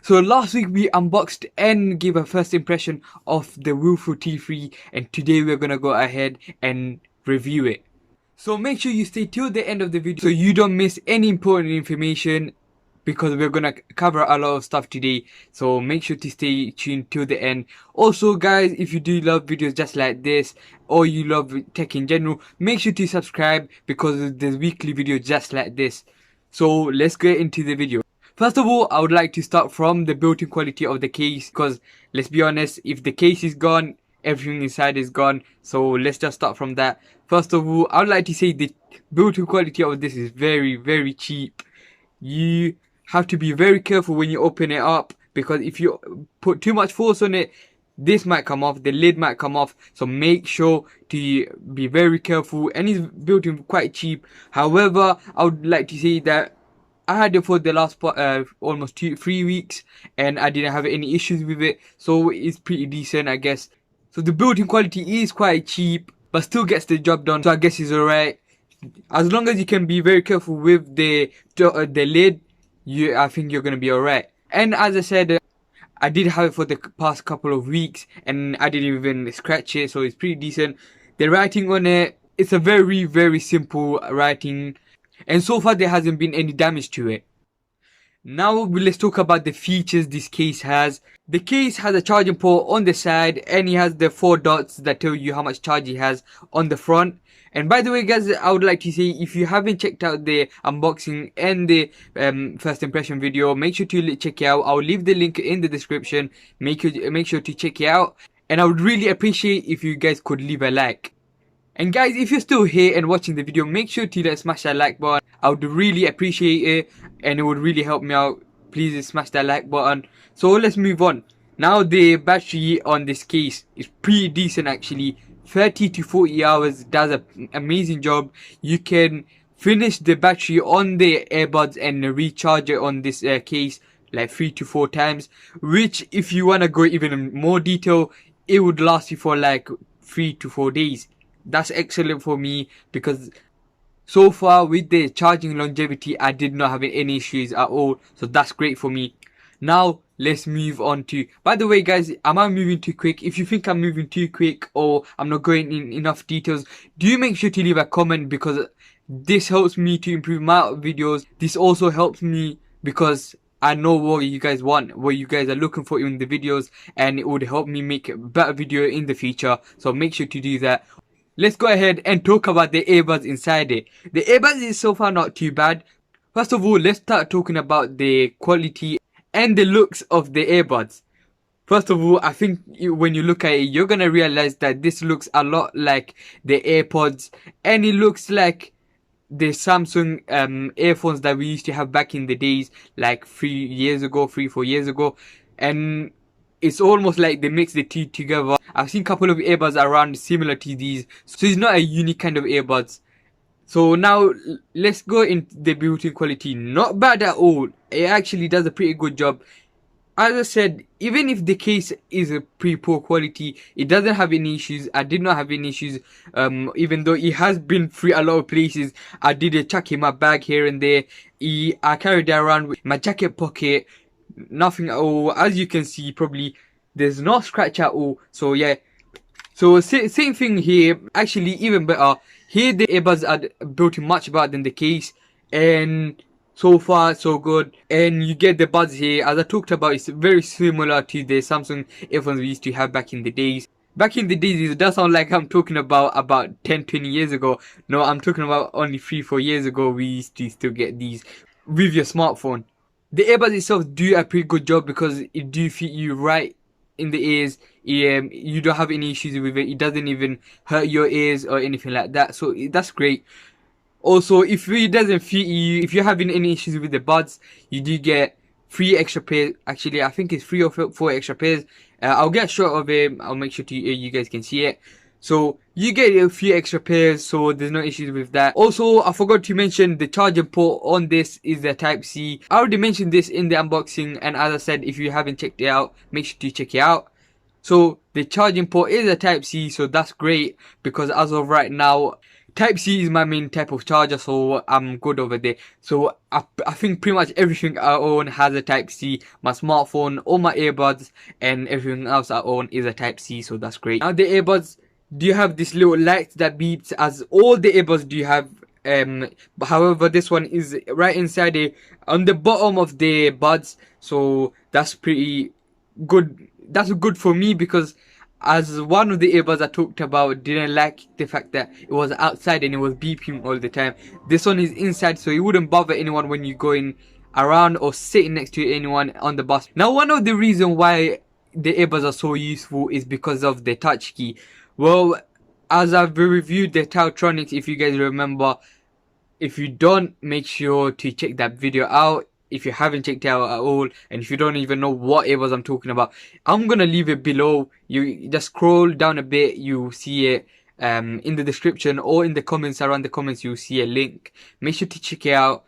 So last week we unboxed and gave a first impression of the Willful T3, and today we're gonna go ahead and review it. So make sure you stay till the end of the video so you don't miss any important information, because we're gonna cover a lot of stuff today. So make sure to stay tuned till the end. Also guys, if you do love videos just like this, or you love tech in general, make sure to subscribe because there's weekly videos just like this. So let's get into the video. First of all, I would like to start from the built-in quality of the case, because let's be honest, if the case is gone, everything inside is gone. So let's just start from that. First of all, I would like to say the built-in quality of this is very cheap. You have to be very careful when you open it up, because if you put too much force on it, this might come off, the lid might come off. So make sure to be very careful, and it's built in quite cheap. However, I would like to say that I had it for the last almost 3 weeks, and I didn't have any issues with it, so it's pretty decent, I guess. So the built-in quality is quite cheap, but still gets the job done, so I guess it's alright. As long as you can be very careful with the lid, I think you're gonna be alright. And as I said, I did have it for the past couple of weeks, and I didn't even scratch it, so it's pretty decent. The writing on it, it's a very simple writing, and so far there hasn't been any damage to it. Now let's talk about the features this case has. The case has a charging port on the side, and it has the 4 dots that tell you how much charge it has on the front. And by the way guys, I would like to say, if you haven't checked out the unboxing and the first impression video, make sure to check it out. I'll leave the link in the description. Make sure to check it out, and I would really appreciate if you guys could leave a like. And guys, if you're still here and watching the video, make sure to smash that like button. I would really appreciate it, and it would really help me out. Please smash that like button. So let's move on. Now the battery on this case is pretty decent actually. 30 to 40 hours, does an amazing job. You can finish the battery on the earbuds and recharge it on this case like 3 to 4 times, which if you want to go even in more detail, it would last you for like 3 to 4 days. That's excellent for me, because so far with the charging longevity, I did not have any issues at all. So that's great for me. Now let's move on to, by the way guys, am I moving too quick? If you think I'm moving too quick or I'm not going in enough details, do make sure to leave a comment, because this helps me to improve my videos. This also helps me because I know what you guys want, what you guys are looking for in the videos, and it would help me make a better video in the future. So make sure to do that. Let's go ahead and talk about the earbuds inside it. The earbuds is so far not too bad. First of all, let's start talking about the quality and the looks of the earbuds. First of all, I think when you look at it, you're gonna realize that this looks a lot like the AirPods, and it looks like the Samsung earphones that we used to have back in the days, like 4 years ago. And it's almost like they mix the two together. I've seen a couple of earbuds around similar to these, so it's not a unique kind of earbuds. So now let's go into the built-in quality. Not bad at all. It actually does a pretty good job. As I said, even if the case is a pretty poor quality, it doesn't have any issues. I did not have any issues, even though it has been through a lot of places. I did chuck in my bag here and there. I carried it around with my jacket pocket. Nothing at all. As you can see, probably there's no scratch at all. So yeah, so same thing here. Actually even better. Here the earbuds are built in much better than the case, and so far so good. And you get the buds here, as I talked about. It's very similar to the Samsung earphones we used to have back in the days. Back in the days, it does sound like I'm talking about 10-20 years ago. No, I'm talking about only 3-4 years ago. We used to still get these with your smartphone. The earbuds itself do a pretty good job, because it do fit you right in the ears. You don't have any issues with it. It doesn't even hurt your ears or anything like that. So that's great. Also, if it doesn't fit you, if you're having any issues with the buds, you do get 3 extra pairs. Actually, I think it's 3 or 4 extra pairs. I'll get a shot of it. I'll make sure you guys can see it. So you get a few extra pairs, so there's no issues with that. Also, I forgot to mention the charging port on this is the Type C. I already mentioned this in the unboxing, and as I said, if you haven't checked it out, make sure to check it out. So the charging port is a Type C, so that's great, because as of right now, Type C is my main type of charger, so I'm good over there. So I think pretty much everything I own has a Type C. My smartphone, all my earbuds, and everything else I own is a Type C, so that's great. Now the earbuds, do you have this little light that beeps? As all the earbuds do you have. However, this one is right inside on the bottom of the buds, so that's pretty good. That's good for me because as one of the earbuds I talked about didn't like the fact that it was outside and it was beeping all the time. This one is inside, so it wouldn't bother anyone when you're going around or sitting next to anyone on the bus. Now, one of the reasons why the earbuds are so useful is because of the touch key. Well, as I've reviewed the Taotronics, if you guys remember, if you don't, make sure to check that video out. If you haven't checked it out at all, and if you don't even know what earbuds I'm talking about, I'm gonna leave it below. You just scroll down a bit, you see it in the description or in the comments. Around the comments you'll see a link. Make sure to check it out.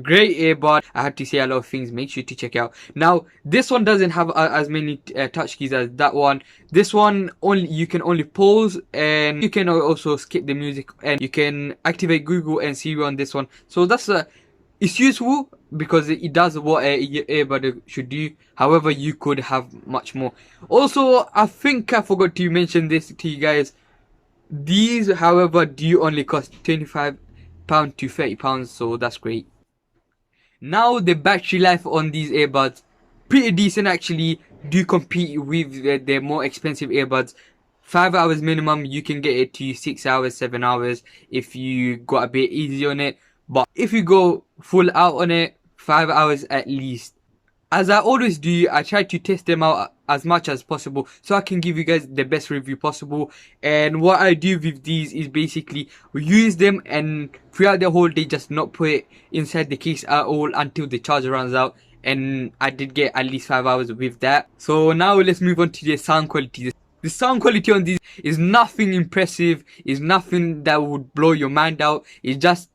Great earbud. I had to say a lot of things. Make sure to check out. Now this one doesn't have as many touch keys as that one. This one you can only pause, and you can also skip the music, and you can activate Google and Siri on this one. So that's it's useful because it does what a earbud should do. However, you could have much more. Also, I think I forgot to mention this to you guys. These, however, do only cost £25 to £30, so that's great. Now the battery life on these earbuds, pretty decent actually. Do compete with the more expensive earbuds. 5 hours minimum, you can get it to 6 hours, 7 hours if you got a bit easy on it. But if you go full out on it, 5 hours at least. As I always do, I try to test them out as much as possible so I can give you guys the best review possible. And what I do with these is basically use them and throughout the whole day just not put it inside the case at all until the charger runs out. And I did get at least 5 hours with that. So now let's move on to the sound quality. The sound quality on these is nothing impressive. It's nothing that would blow your mind out. It's just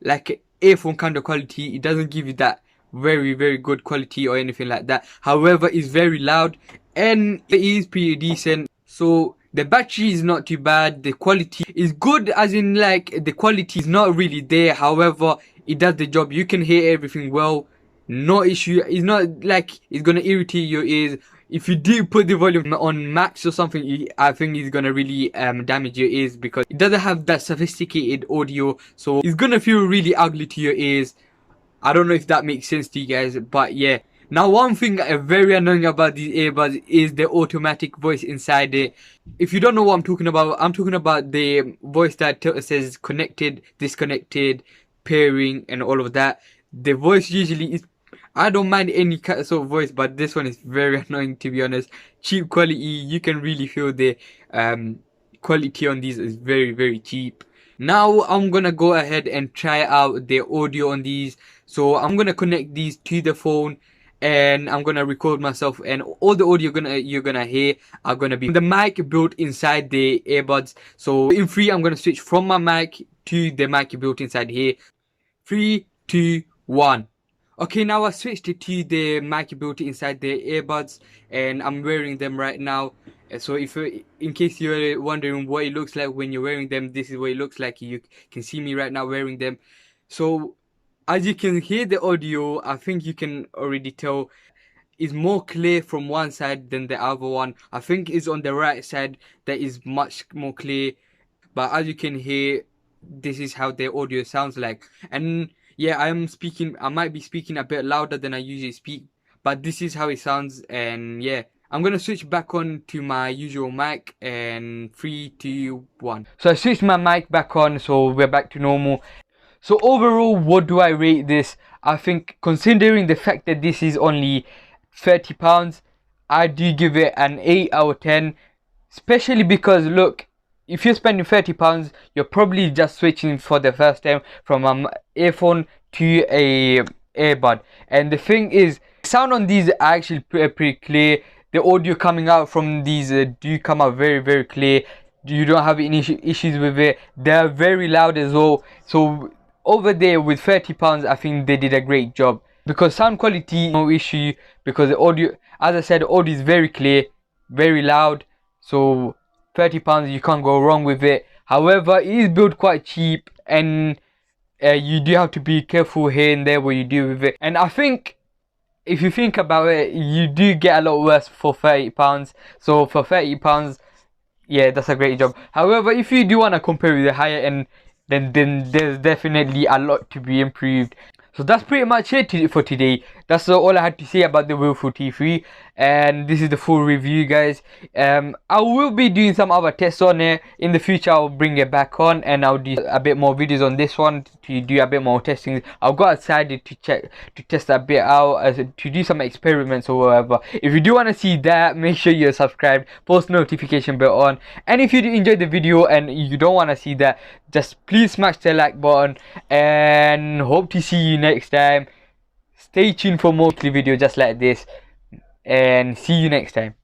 like an earphone kind of quality. It doesn't give you that very good quality or anything like that. However, it's very loud and it is pretty decent. So the battery is not too bad. The quality is good, as in like the quality is not really there. However, it does the job. You can hear everything well. No issue. It's not like it's gonna irritate your ears. If you do put the volume on max or something, I think it's gonna really damage your ears because it doesn't have that sophisticated audio. So it's gonna feel really ugly to your ears. I don't know if that makes sense to you guys, but yeah. Now, one thing very annoying about these earbuds is the automatic voice inside it. If you don't know what I'm talking about the voice that says connected, disconnected, pairing, and all of that. The voice usually is, I don't mind any sort of voice, but this one is very annoying, to be honest. Cheap quality, you can really feel the quality on these is very cheap. Now I'm gonna go ahead and try out the audio on these. So I'm gonna connect these to the phone and I'm gonna record myself, and all the audio you're gonna hear are gonna be the mic built inside the earbuds. So in 3, I'm gonna switch from my mic to the mic built inside here. 3, 2, 1. Okay, now I switched it to the mic built inside the earbuds and I'm wearing them right now. So if in case you're wondering what it looks like when you're wearing them, this is what it looks like. You can see me right now wearing them. So as you can hear the audio, I think you can already tell is more clear from one side than the other one. I think it's on the right side that is much more clear. But as you can hear, this is how the audio sounds like. And yeah, I might be speaking a bit louder than I usually speak, but this is how it sounds. And yeah, I'm gonna switch back on to my usual mic, and 3, 2, 1. So I switched my mic back on, so we're back to normal. So overall, what do I rate this? I think considering the fact that this is only £30, I do give it an 8 out of 10. Especially because look, if you're spending £30, you're probably just switching for the first time from an earphone to a earbud. And the thing is, sound on these are actually pretty clear. The audio coming out from these do come out very clear. You don't have any issues with it. They're very loud as well. So over there with £30, I think they did a great job. Because sound quality, no issue. Because the audio, as I said, the audio is very clear, very loud. So £30, you can't go wrong with it. However, it is built quite cheap, and you do have to be careful here and there what you do with it. And I think if you think about it, you do get a lot worse for £30. So for £30, yeah, that's a great job. However, if you do want to compare with the higher end, then there's definitely a lot to be improved. So that's pretty much it for today. That's all I had to say about the Willful T3, and this is the full review, guys. I will be doing some other tests on it in the future. I'll bring it back on, and I'll do a bit more videos on this one to do a bit more testing. I've got excited to test a bit out, to do some experiments or whatever. If you do want to see that, make sure you're subscribed, post notification bell on, and if you do enjoy the video and you don't want to see that, just please smash the like button, and hope to see you next time. Stay tuned for more videos just like this, and see you next time.